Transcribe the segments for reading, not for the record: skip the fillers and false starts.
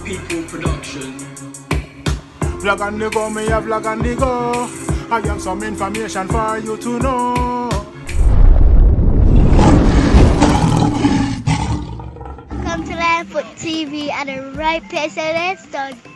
People production. Vlog on the go, me a vlog on the go. I have some information for you to know. Come to Linefoot TV at the right place, so let's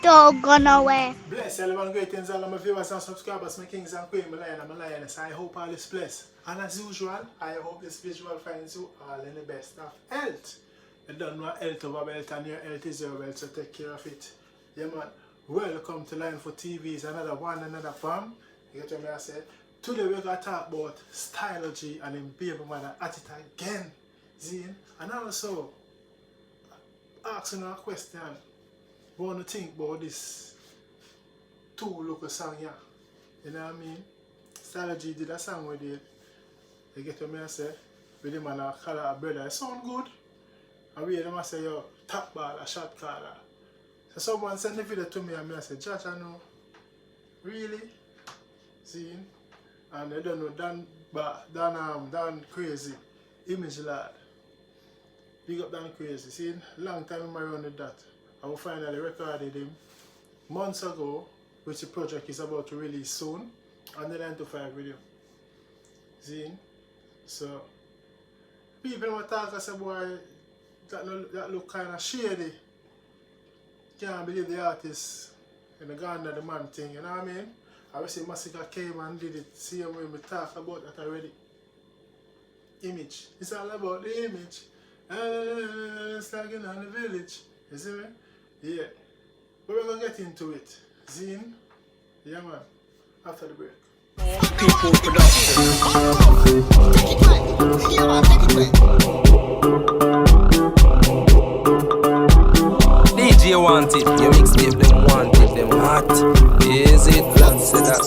don't go nowhere. Bless everyone, greetings all of my viewers and subscribers, my kings and queens, my lion and my lioness. I hope all is blessed. And as usual, I hope this visual finds you all in the best of health. You don't know health over wealth, and your health is your wealth, so take care of it. Yeah, man. Welcome to Linefoot TV. It's another one, another farm. You get what I say? Today we're going to talk about Stylo G and him baby mother at it again. See? And also, asking a question. What do you think about this two local song here? You know what I mean? Stylo G did a song with it. You get what I say? With him and a color a brother. It sound good. And we hear them say, yo, top baller, shot caller. So someone sent the video to me and I said, Josh, I know. Really? See? And they don't know Dan Crazy. Image lad. Big up Dan Crazy. See? Long time in my run with that. I finally recorded him months ago, which the project is about to release soon. And the 9 to 5 video. See? So people want to talk and say, boy, that look kind of shady. Can't believe the artist in the Ghana the man thing, you know what I mean? I wish Massacre came and did it, see when we talk about that already. Image. It's all about the image. It's like in the village. You see me? Yeah. But we're going to get into it. Zine? Yeah, man. After the break. People production. DJ want it, your mixtape them want it, them hot. Is it fancy that?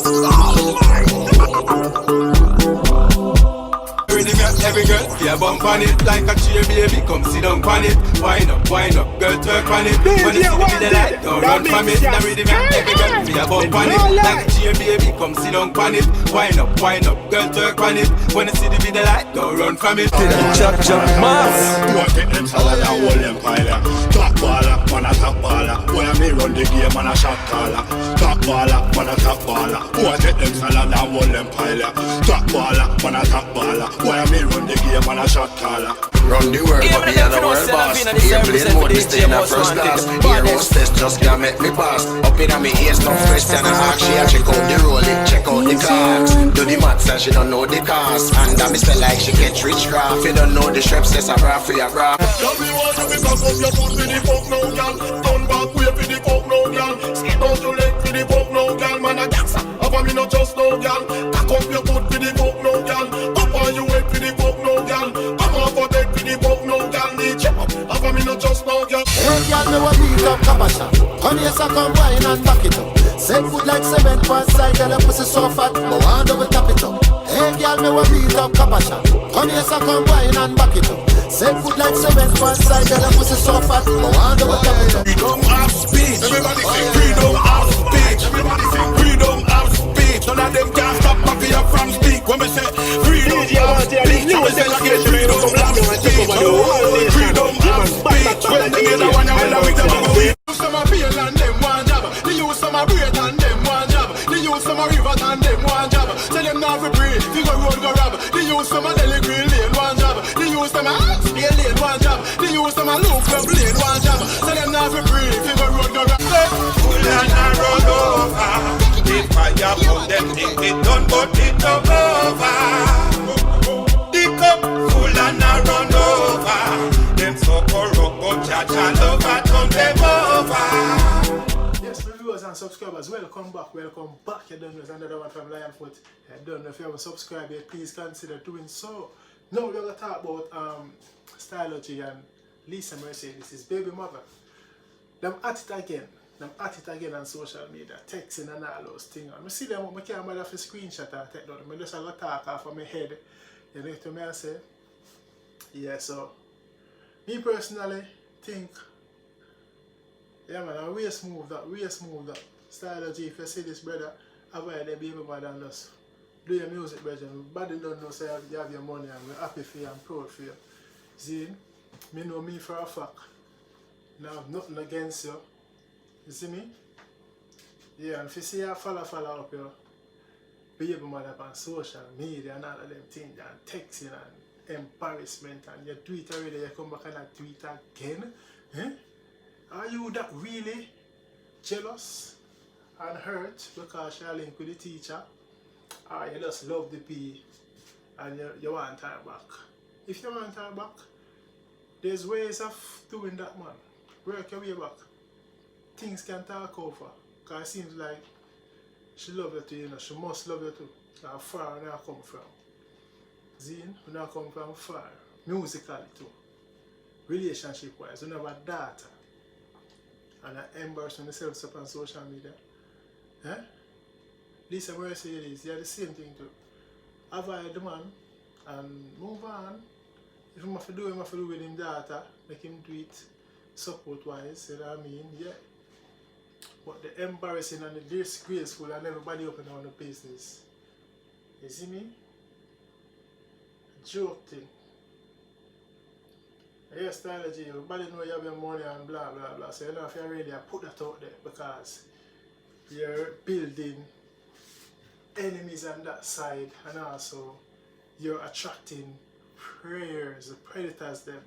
Every girl, yeah, bump on it like a cheer baby. Come sit down on it, wind up, girl, twerk on it. When you see the light, don't run from it. Now rhythm, every girl, yeah, bump on it like a cheer baby. Come sit down on it, wind up, girl, twerk on it. When you see the light, don't run from it. Chop mass. What it them all that whole empire. Top baller, man a top baller. When I me run the game, man a shot caller. Top baller, man a top baller. What it them all that whole empire. Top baller, man a top baller. When I me run the game, man a shot caller. Run the world, but me a the world boss. Airplane mode, me stay in a first class. Air hostess just can't make me pass. Up in a me ears, no question I ask. She a check out the rolling, check out the clocks. Do the maths and she don't know the cost. And I me spell like she get rich craft. You don't know the shrimp, says a bra for your bra. Love me want to be back up your foot for the fuck now, girl. Turn back way for the fuck now, girl. Skip out your leg for the fuck now, girl. Man a gangster, up on me not just now, girl. Back up your foot for the fuck now, girl. Up on your head for the fuck now, girl. Come on for bed for the fuck now, girl. Need chop up, up on me not just now, girl. Hey girl, me want beat up Kabasha. Come here, so come wine and back it up. Set foot like cement one side, girl, your pussy so fat, but one double tap it up. Hey girl, me want beat up Kabasha. Come here, so come wine and back it up. Set foot like cement one side, girl, your pussy so fat, but one double tap it up. Freedom of speech. Everybody say freedom of speech. Everybody say freedom of speech. None of them can stop Mafia from speak. When we say freedom of speech, we say again freedom of speech. Freedom of speech. Well, the other one, I will with them. Some are real and them one job. They use some are great and them one job. They use some are river and them one job. Tell them not to breathe, they go road go rob. They use some are Delhi Green Lane one job. They use some are Scale Lane one job. They use some are Loop Club Lane one job. Tell them not to breathe, they go road go rob. Pull and a run over. If fire put them think it done, but it don't over. The cup full and a run over. Them so corrupt, but Jaja love and turn them over. Yes, my viewers and subscribers, welcome back. You don't know, it's another one from Linefoot. I don't know if you haven't subscribed yet, please consider doing so. Now we're going to talk about Stylo G and Lisa Mercy. This is baby mother. Them at it again. On social media, texting and all those things. I see them, I can't bother for screenshot and take them. I just have to talk off of my head. You know what I say? Yeah, so me personally think, yeah man, a waste move that. Stylo G, if you see this brother, avoid the baby mother and just do your music, brother. Body don't know say you have your money and we're happy for you and proud for you. See, me know me for a fact. Now I have nothing against you. You see me? Yeah, and if you see I follow up your baby mother on social media and all of them things and texting and embarrassment and you tweet already, you come back and I tweet again. Eh? Are you that really jealous and hurt because you're linked with the teacher? Or you just love the P and you want her back? If you want her back, there's ways of doing that, man. Work your way back. Things can talk over. Because it seems like she loves you too, you know. She must love you too. How far when I come from. Zine, when I come from far. Musically too. Relationship wise. When I have a daughter. And I embarrass myself up on social media. Eh? Listen, where I say it is, you're the same thing too. Avoid the man and move on. If I have to do it, I have to do with him daughter. Make him do it support wise, you know what I mean? Yeah. But the embarrassing and the disgraceful and everybody open on the business. You see me? Joke thing. Yes, Stylo G, everybody know you have your money and blah blah blah. So you know if you really put that out there because you're building enemies on that side and also you're attracting preyers, the predators them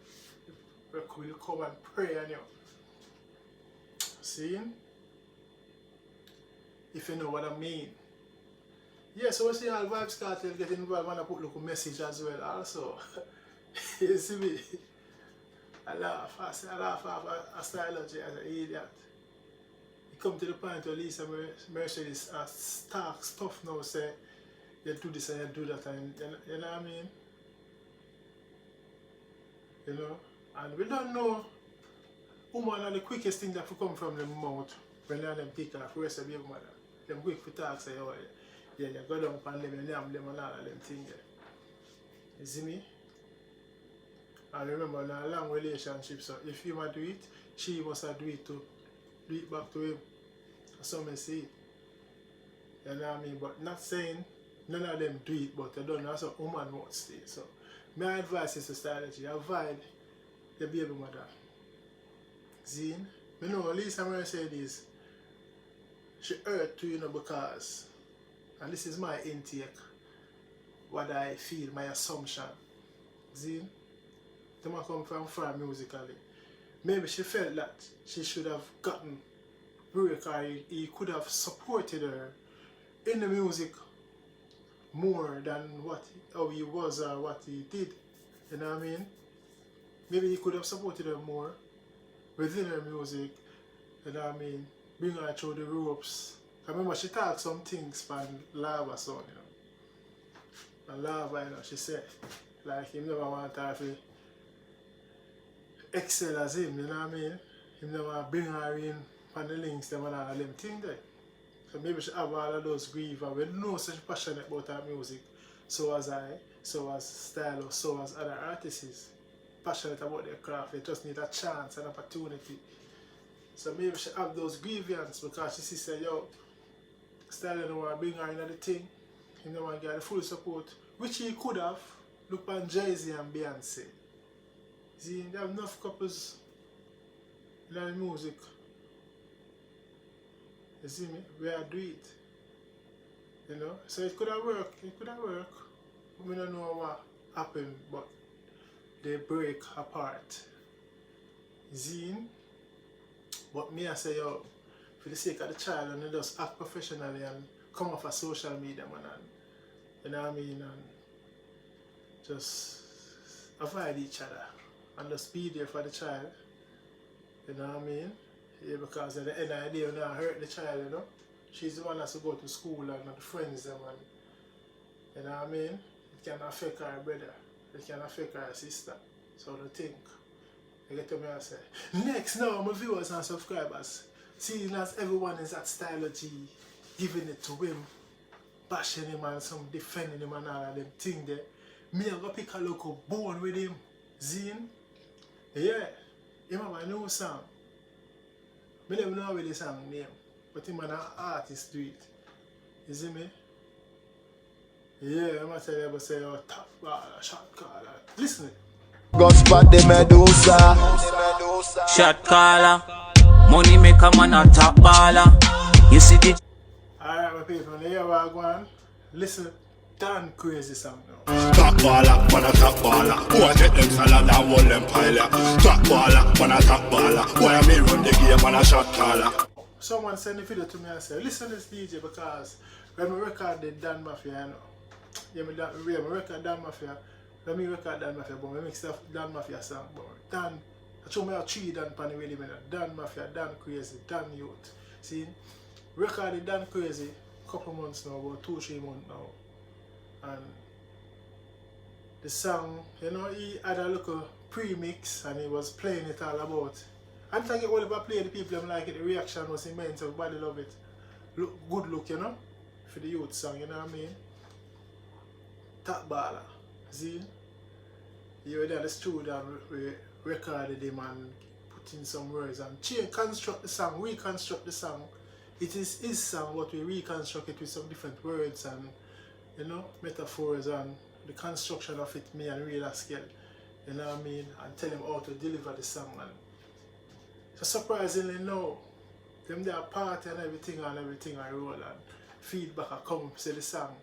will come and prey on you. See? If you know what I mean. Yeah, so we see all Vybz Kartel get involved and I put a message as well also. You see me? I laugh at Stylo G as an idiot. He come to the point where Lisa Mercedes talk stuff now, say you do this and you do that, and you know what I mean? You know? And we don't know woman are the quickest thing that will come from them mouth when they are them pick off rest of baby mother. Them quick for talk say, oh yeah, you go down upon them and name them and all of them things there. You see me? And remember, in a long relationship, so if he must do it, she must do it too. Do it back to him. So I see it. You know what I mean? But not saying none of them do it, but they don't know. That's what woman wants to stay. So my advice is to Stylo G, avoid the baby mother. Zine? You know, at least I'm going to say this. She hurt too, you know, because, and this is my intake, what I feel, my assumption. Zine? They might come from far musically. Maybe she felt that she should have gotten break or he could have supported her in the music more than how he was or what he did. You know what I mean? Maybe he could have supported her more within her music. You know what I mean? Bring her through the ropes. I remember she talked some things from Lava song, you know. And Lava, you know, she said, like, he never want her to excel as him, you know what I mean? He never bring her in on the links, them and all of them things there. So maybe she have all of those grief and we know such passionate about her music. So as I, so as Stylo, so as other artists. Passionate about their craft, they just need a chance and opportunity. So maybe she have those grievances because she say, yo, Stylo don't want to bring her into the thing. He don't want to get the full support, which he could have. Look on Jay-Z and Beyonce. See, they have enough couples in the music. You see me? We are do it. You know? So it could have worked. It could have worked. We don't know what happened, but they break apart. Zine. But me I say, yo, for the sake of the child, and they just act professionally and come off of social media, man, and you know what I mean, and just avoid each other and just be there for the child. You know what I mean? Yeah, because at the end of the day, you don't hurt the child, you know. She's the one that has to go to school and the friends them, and you know what I mean? It can affect her brother. It can affect her sister. So to think. You get to me and say. Next now, my viewers and subscribers, seeing as everyone is at Stylo G, giving it to him, bashing him and some defending him and all of them things there, me I'm gonna pick a local bone with him. Zine? Yeah. Him have a new song. I don't know what the song name, but him and an artist do it. You see me? Yeah, I'm gonna tell you about say, oh, top baller, shot caller. Listen. Go spot the Medusa. Shot caller. Money make a man a top baller. You see the Alright, my people, now here we go on. Listen, damn crazy song now. Top baller, man a top baller. Who I get them salad and hold them pile. Top baller, man a top baller. Why I me run the game, man a shot caller. Someone send the video to me and say, listen to this DJ because when we record the Dan Mafia, you know. Yeah, me record Dan Mafia. Let me record Dan Mafia, but I mix stuff Dan Mafia song. But Dan, I show me a 3 Dan pan the really, Dan Mafia, Dan Crazy, Dan Youth. See? Recorded Dan Crazy couple months now, about 2-3 months now. And the song, you know, he had a little pre-mix and he was playing it all about. And I get all of I play the people them like it, the reaction was immense, everybody love it. Good look, you know, for the youth song, you know what I mean? Top baller. See? You were there in the studio and we recorded him and put in some words and construct the song, reconstruct the song. It is his song, but we reconstruct it with some different words and, you know, metaphors and the construction of it, me and real skill, you know what I mean, and tell him how to deliver the song. And so surprisingly no, them there party and everything I roll and feedback I come say the song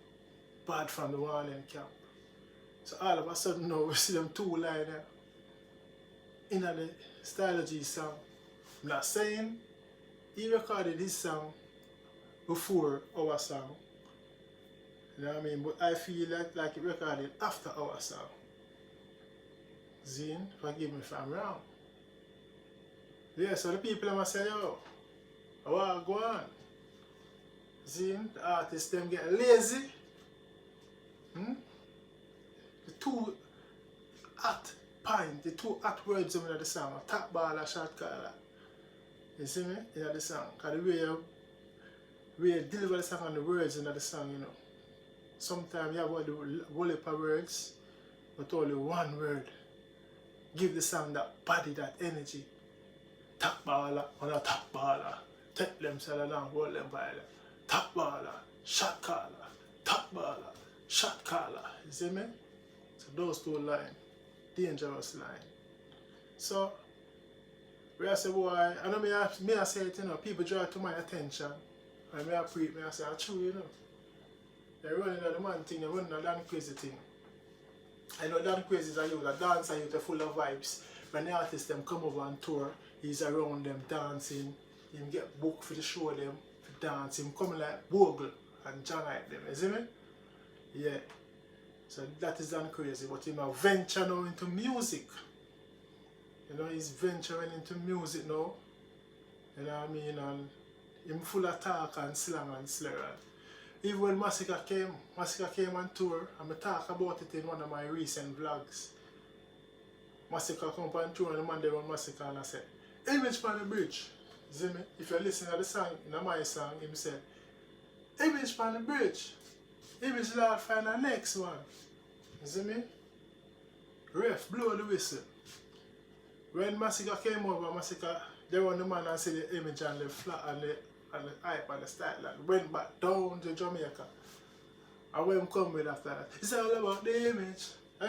bad from the one in camp. So all of a sudden now we see them 2 lines in the Stylo G song. I'm not saying he recorded his song before our song. You know what I mean? But I feel like it recorded after our song. Zine, forgive me if I'm wrong. Yeah, so the people must say, yo, I want to go on. Zine, the artists them get lazy. The 2 hot point, the 2 hot words in the song, a top baller, shot caller. You see me? In the song. Because the way you deliver the song and the words in the song, you know. Sometimes you have a whole heap of words, but only one word. Give the song that body, that energy. Top baller, on a top baller. Take them sell down, hold them by them. Top baller, shot caller. Top baller, shot caller. You see me? So those 2 lines, dangerous line. So I say, boy, I know me I say it, you know, people draw to my attention. And me I preach, me I say, true, you know. They're running on the man thing, they're running on the Dan Crazy thing. I know Dan Crazy is a youth, a dancer youth, full of vibes. When the artists them come over on tour, he's around them dancing, him get booked for the show them, for dance, him coming like Bogle and John like them, you see me? Yeah. So that is Dan Crazy, but he now venture now into music. You know, he's venturing into music now. You know what I mean? And him full of talk and slang and slur. Even when Massacre came on tour, and I talk about it in one of my recent vlogs. Massacre come on tour and the man there on Massacre and I said, image on the bridge. See me? If you listen to the song, in my song, him said, image on the bridge. Image Lord find the next one. You see me? Ref, blow the whistle. When Massacre came over, Massacre, they were the man and see the image and the flat and the hype and the style and went back down to Jamaica. And when come with after that, it's all about the image. The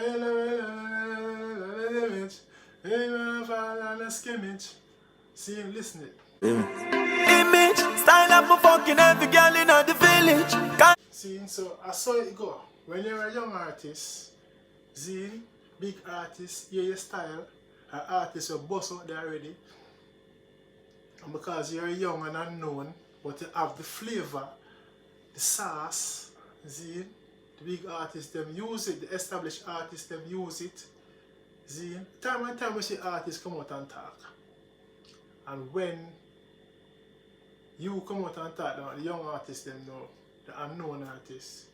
image. Ain't fall on a skimmage. See him listening. image, style up my fucking every girl in the village. See, so I saw it go. When you're a young artist, see, big artist, hear your style. An artist will bust out there already. And because you're young and unknown, but you have the flavor, the sauce, see, the big artists them use it, the established artists them use it. See, time and time we see artists come out and talk. And when you come out and talk, the young artists them know, the unknown artists,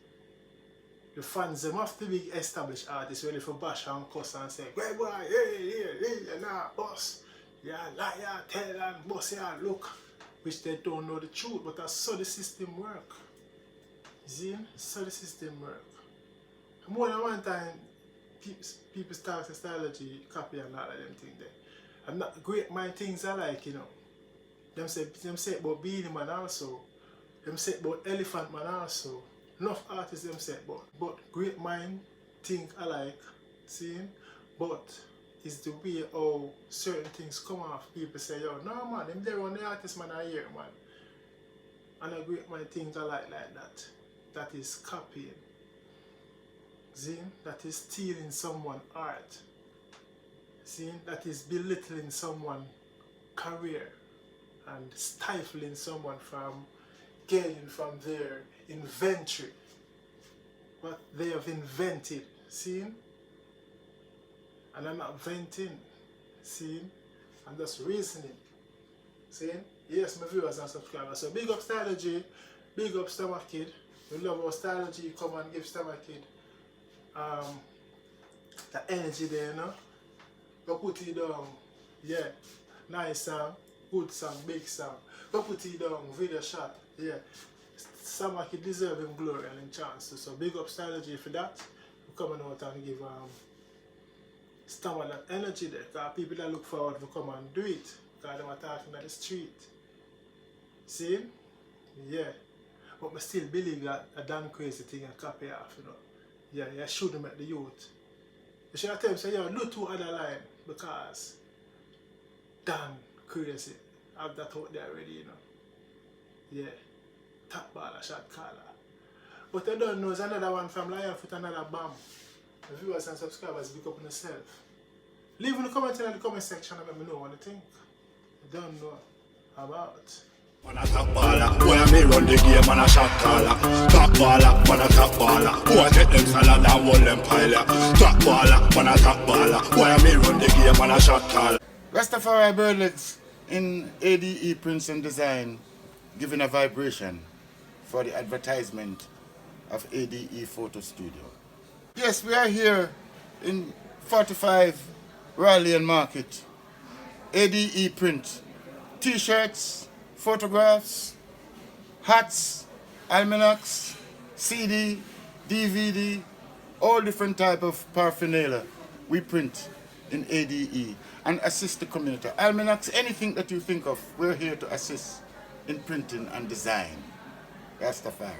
the fans them have the big established artists ready for bash and cuss and say, hey boy, hey, you're not boss. Yeah, liar, tell and boss, yeah, look. Which they don't know the truth, but that's so the system work. See? So the system work. More than one time, people start to Stylo G, copy and all of them things there. And not great mind things I like, you know. Them say about Beanie Man also. Them say about Elephant Man also. Enough artists them say but great mind think I like. See? But is the way how certain things come off. People say, yo, no man, them there on the artist man I hear, man. And a great man think I like that. That is copying. See? That is stealing someone's art. See? That is belittling someone's career and stifling someone from gaining from their inventory. What they have invented. See? And I'm not venting. See? I'm just reasoning. See? Yes, my viewers and subscribers. So big up Stylo G, big up Stomach Kid. We love our Stylo G come and give Stomach Kid the energy there, you know. Go put it down. Yeah. Nice song, good song, big song. Go put it down, video shot. Yeah. Stomach Kid deserve him glory and him chance. So big up Stylo G for that. We're coming out and give Stomach that energy there. Because people that look forward to come and do it. Because they were talking at the street. See? Yeah. But I still believe that a damn crazy thing and copy off, you know. Yeah, you shouldn't make the youth. You should tell them, say, yo, do 2 other line because damn crazy. I have that out there already, you know. Yeah. Top baller, shot caller. But I don't know, there's another one from Lion Foot, another bomb. The viewers and subscribers, big up on yourself. Leave in the comments in the comment section and let me know what you think. I don't know about. Man a top baller, boy I me run the game and a shot caller. Top baller, man a top baller, boy I take them salad and hold them pile. Top baller, man a top baller, boy I me run the game and a shot caller. Rastafari Birdlegs in ADE Prints and Design, giving a vibration for the advertisement of ADE Photo Studio. Yes, we are here in 45 Royal Lane Market. ADE Print, T-shirts, photographs, hats, almanacs, CD, DVD, all different type of paraphernalia we print in ADE and assist the community. Almanacs, anything that you think of, we're here to assist in printing and design. Rastafari.